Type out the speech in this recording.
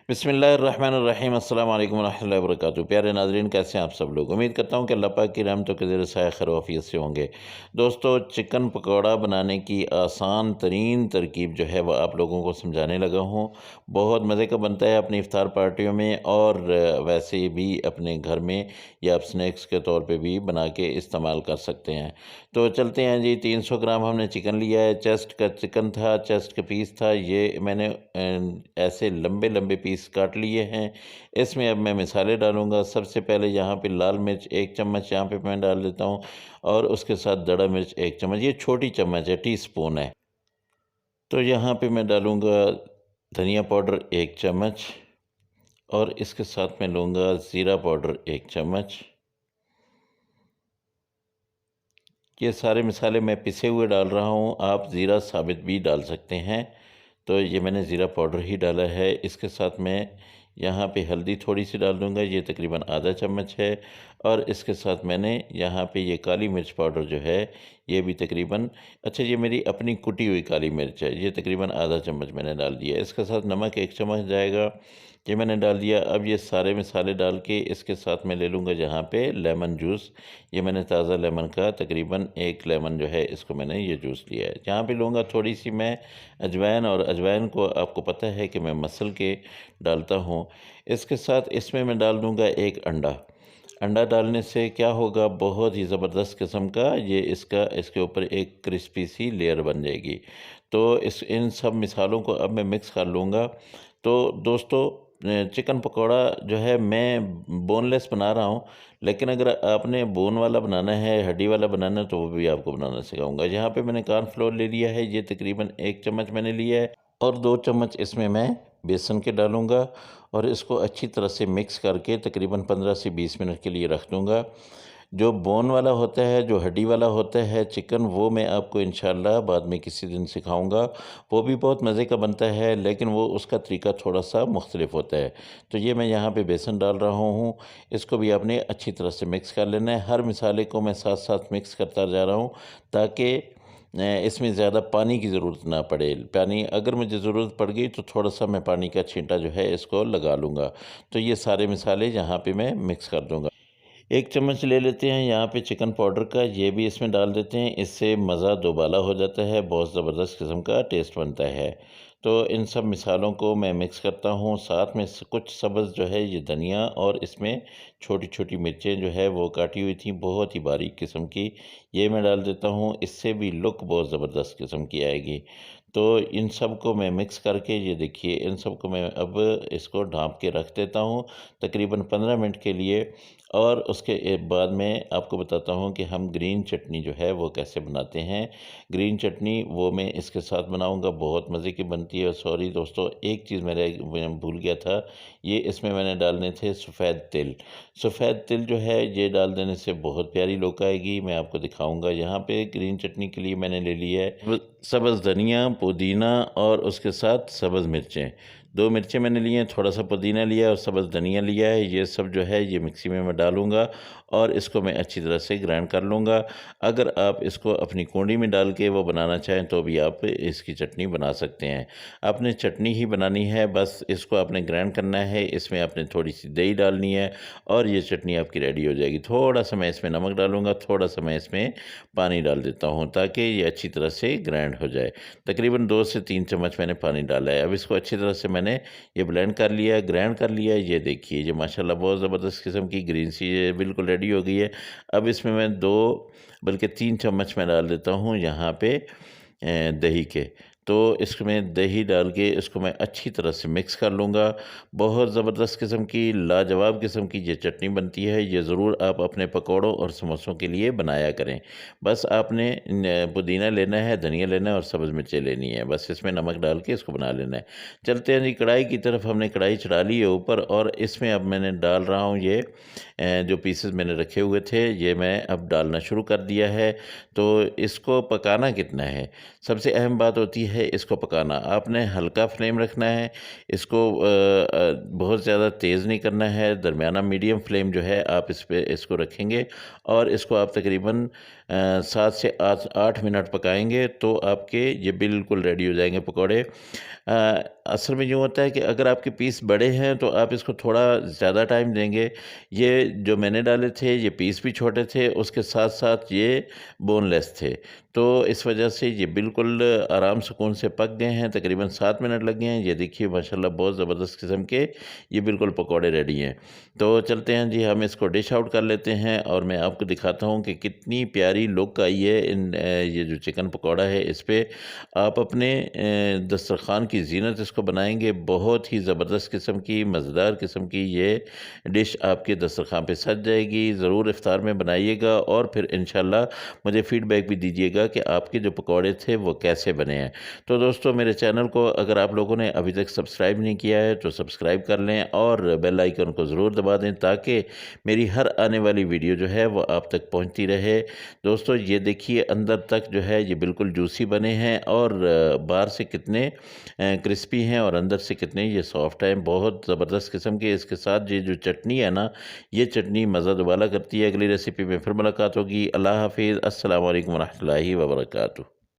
बिस्मिल्लाहिर्रहमानिर्रहीम अस्सलाम वालेकुम रहमतुल्लाहि व बरकातुहू। प्यारे नाज़रीन, कैसे हैं आप सब लोग। उम्मीद करता हूँ कि अल्लाह पाक की रहमतों के ज़रिए साया खैर वाफियत से होंगे। दोस्तों, चिकन पकौड़ा बनाने की आसान तरीन तरकीब जो है वह आप लोगों को समझाने लगा हूँ। बहुत मज़े का बनता है अपनी इफ्तार पार्टियों में, और वैसे भी अपने घर में या आप स्नैक्स के तौर पे भी बना के इस्तेमाल कर सकते हैं। तो चलते हैं जी। 300 ग्राम हमने चिकन लिया है। चेस्ट का चिकन था, चेस्ट का पीस था। ये मैंने ऐसे लंबे लंबे पीस काट लिए हैं। इसमें अब मैं मिसाले डालूँगा। सबसे पहले यहाँ पे लाल मिर्च 1 चम्मच यहाँ पे मैं डाल देता हूँ, और उसके साथ दड़ा मिर्च 1 चम्मच। ये छोटी चम्मच है, टीस्पून है। तो यहाँ पे मैं डालूँगा धनिया पाउडर 1 चम्मच, और इसके साथ मैं लूँगा ज़ीरा पाउडर 1 चम्मच। ये सारे मसाले मैं पिसे हुए डाल रहा हूँ, आप ज़ीरा साबित भी डाल सकते हैं। तो ये मैंने ज़ीरा पाउडर ही डाला है। इसके साथ मैं यहाँ पे हल्दी थोड़ी सी डाल दूँगा, ये तकरीबन आधा चम्मच है। और इसके साथ मैंने यहाँ पे ये काली मिर्च पाउडर जो है, ये भी तकरीबन, अच्छा, ये मेरी अपनी कुटी हुई काली मिर्च है, ये तकरीबन आधा चम्मच मैंने डाल दिया। इसके साथ नमक 1 चम्मच जाएगा, ये मैंने डाल दिया। अब ये सारे मसाले डाल के इसके साथ मैं ले लूँगा यहाँ पे लेमन जूस। ये मैंने ताज़ा लेमन का तकरीबन 1 लेमन जो है, इसको मैंने ये जूस लिया है। यहाँ पे लूँगा थोड़ी सी मैं अजवाइन, और अजवाइन को आपको पता है कि मैं मसल के डालता हूँ। इसके साथ इसमें मैं डाल दूँगा 1 अंडा। अंडा डालने से क्या होगा, बहुत ही ज़बरदस्त किस्म का ये इसके ऊपर एक क्रिस्पी सी लेयर बन जाएगी। तो इन सब मिसालों को अब मैं मिक्स कर लूँगा। तो दोस्तों, चिकन पकौड़ा जो है मैं बोनलेस बना रहा हूँ, लेकिन अगर आपने बोन वाला बनाना है, हड्डी वाला बनाना है, तो वो भी आपको बनाना सिखाऊंगा। यहाँ पे मैंने कॉर्नफ्लोर ले लिया है, ये तकरीबन 1 चम्मच मैंने लिया है, और 2 चम्मच इसमें मैं बेसन के डालूंगा, और इसको अच्छी तरह से मिक्स करके तकरीबन 15 से 20 मिनट के लिए रख दूंगा। जो बोन वाला होता है, जो हड्डी वाला होता है चिकन, वो मैं आपको इंशाल्लाह बाद में किसी दिन सिखाऊंगा। वो भी बहुत मज़े का बनता है, लेकिन वो उसका तरीका थोड़ा सा मुख्तलिफ होता है। तो ये मैं यहाँ पे बेसन डाल रहा हूँ, इसको भी आपने अच्छी तरह से मिक्स कर लेना है। हर मिसाले को मैं साथ साथ मिक्स करता जा रहा हूँ, ताकि इसमें ज़्यादा पानी की ज़रूरत ना पड़े। पानी अगर मुझे ज़रूरत पड़ गई तो थोड़ा सा मैं पानी का छींटा जो है इसको लगा लूँगा। तो ये सारे मिसाले यहाँ पे मैं मिक्स कर दूँगा। 1 चम्मच ले लेते हैं यहाँ पे चिकन पाउडर का, ये भी इसमें डाल देते हैं। इससे मज़ा दोबाला हो जाता है, बहुत ज़बरदस्त किस्म का टेस्ट बनता है। तो इन सब मिसालों को मैं मिक्स करता हूँ। साथ में कुछ सब्ज़ जो है ये धनिया, और इसमें छोटी छोटी मिर्चें जो है वो काटी हुई थी, बहुत ही बारीक किस्म की, ये मैं डाल देता हूँ। इससे भी लुक बहुत ज़बरदस्त किस्म की आएगी। तो इन सब को मैं मिक्स करके, ये देखिए, इन सब को मैं अब इसको ढाँप के रख देता हूँ तकरीबन 15 मिनट के लिए। और उसके बाद में आपको बताता हूँ कि हम ग्रीन चटनी जो है वो कैसे बनाते हैं। ग्रीन चटनी वो मैं इसके साथ बनाऊँगा, बहुत मज़े की बनती है। और सॉरी दोस्तों, एक चीज़ मैं भूल गया था, ये इसमें मैंने डालने थे सफ़ेद तिल। सफ़ेद तिल जो है ये डाल देने से बहुत प्यारी लुक आएगी, मैं आपको दिखाऊँगा। यहाँ पे ग्रीन चटनी के लिए मैंने ले लिया है सब्ज़ धनिया, पुदीना, और उसके साथ सब्ज़ मिर्चें। 2 मिर्चें मैंने लिए हैं, थोड़ा सा पुदीना लिया है, और सब्ज़ धनिया लिया है। ये सब जो है ये मिक्सी में मैं डालूँगा, और इसको मैं अच्छी तरह से ग्राइंड कर लूँगा। अगर आप इसको अपनी कूंडी में डाल के वो बनाना चाहें तो भी आप इसकी चटनी बना सकते हैं। आपने चटनी ही बनानी है, बस इसको आपने ग्राइंड करना है। इसमें आपने थोड़ी सी दही डालनी है, और ये चटनी आपकी रेडी हो जाएगी। थोड़ा सा मैं इसमें नमक डालूँगा, थोड़ा सा मैं इसमें पानी डाल देता हूँ, ताकि ये अच्छी तरह से ग्राइंड हो जाए। तकरीबन 2 से 3 चम्मच मैंने पानी डाला है। अब इसको अच्छी तरह से मैंने ये ब्लेंड कर लिया, ग्राइंड कर लिया। ये देखिए, ये माशाल्लाह बहुत ज़बरदस्त किस्म की ग्रीन सी ये बिल्कुल रेडी हो गई है। अब इसमें मैं 2 बल्कि 3 चम्मच मैं डाल देता हूँ यहाँ पे दही के। तो इसमें दही डाल के इसको मैं अच्छी तरह से मिक्स कर लूँगा। बहुत ज़बरदस्त किस्म की, लाजवाब किस्म की ये चटनी बनती है। ये ज़रूर आप अपने पकौड़ों और समोसों के लिए बनाया करें। बस आपने पुदीना लेना है, धनिया लेना है, और सब्ज़ मिर्चें लेनी है। बस इसमें नमक डाल के इसको बना लेना है। चलते हैं जी कढ़ाई की तरफ। हमने कढ़ाई चढ़ा ली है ऊपर, और इसमें अब मैंने डाल रहा हूँ ये जो पीसेस मैंने रखे हुए थे, ये मैं अब डालना शुरू कर दिया है। तो इसको पकाना कितना है, सबसे अहम बात होती है इसको पकाना। आपने हल्का फ्लेम रखना है, इसको बहुत ज़्यादा तेज़ नहीं करना है। दरमियाना मीडियम फ्लेम जो है आप इस पे इसको रखेंगे, और इसको आप तकरीबन 7 से 8 मिनट पकाएंगे तो आपके ये बिल्कुल रेडी हो जाएंगे पकौड़े। असल में यूँ होता है कि अगर आपके पीस बड़े हैं तो आप इसको थोड़ा ज़्यादा टाइम देंगे। ये जो मैंने डाले थे ये पीस भी छोटे थे, उसके साथ साथ ये बोनलेस थे, तो इस वजह से ये बिल्कुल आराम सुकून से पक गए हैं। तकरीबन 7 मिनट लग गए हैं। ये देखिए माशाल्लाह बहुत ज़बरदस्त किस्म के ये बिल्कुल पकौड़े रेडी हैं। तो चलते हैं जी, हम इसको डिश आउट कर लेते हैं और मैं आपको दिखाता हूँ कि कितनी प्यारी लुक आई है ये जो चिकन पकौड़ा है इस पे। आप अपने दस्तरख़्वान की ज़ीनत इसको बनाएंगे। बहुत ही ज़बरदस्त किस्म की मज़ेदार किस्म की ये डिश आपके दस्तरख़्वान पे सज जाएगी। ज़रूर इफ्तार में बनाइएगा और फिर इंशाल्लाह मुझे फ़ीडबैक भी दीजिएगा कि आपके जो पकौड़े थे वो कैसे बने हैं। तो दोस्तों, मेरे चैनल को अगर आप लोगों ने अभी तक सब्सक्राइब नहीं किया है तो सब्सक्राइब कर लें और बेल आइकन को ज़रूर दबा दें ताकि मेरी हर आने वाली वीडियो जो है वो आप तक पहुंचती रहे। दोस्तों ये देखिए अंदर तक जो है ये बिल्कुल जूसी बने हैं और बाहर से कितने क्रिस्पी हैं और अंदर से कितने ये सॉफ्ट हैं। बहुत ज़बरदस्त किस्म के इसके साथ ये जो चटनी है ना, ये चटनी मज़ा दुबाला करती है। अगली रेसिपी में फिर मुलाकात होगी। अल्लाह हाफिज़। अस्सलाम वालेकुम रहमतुल्लाहि व बरकातुहू।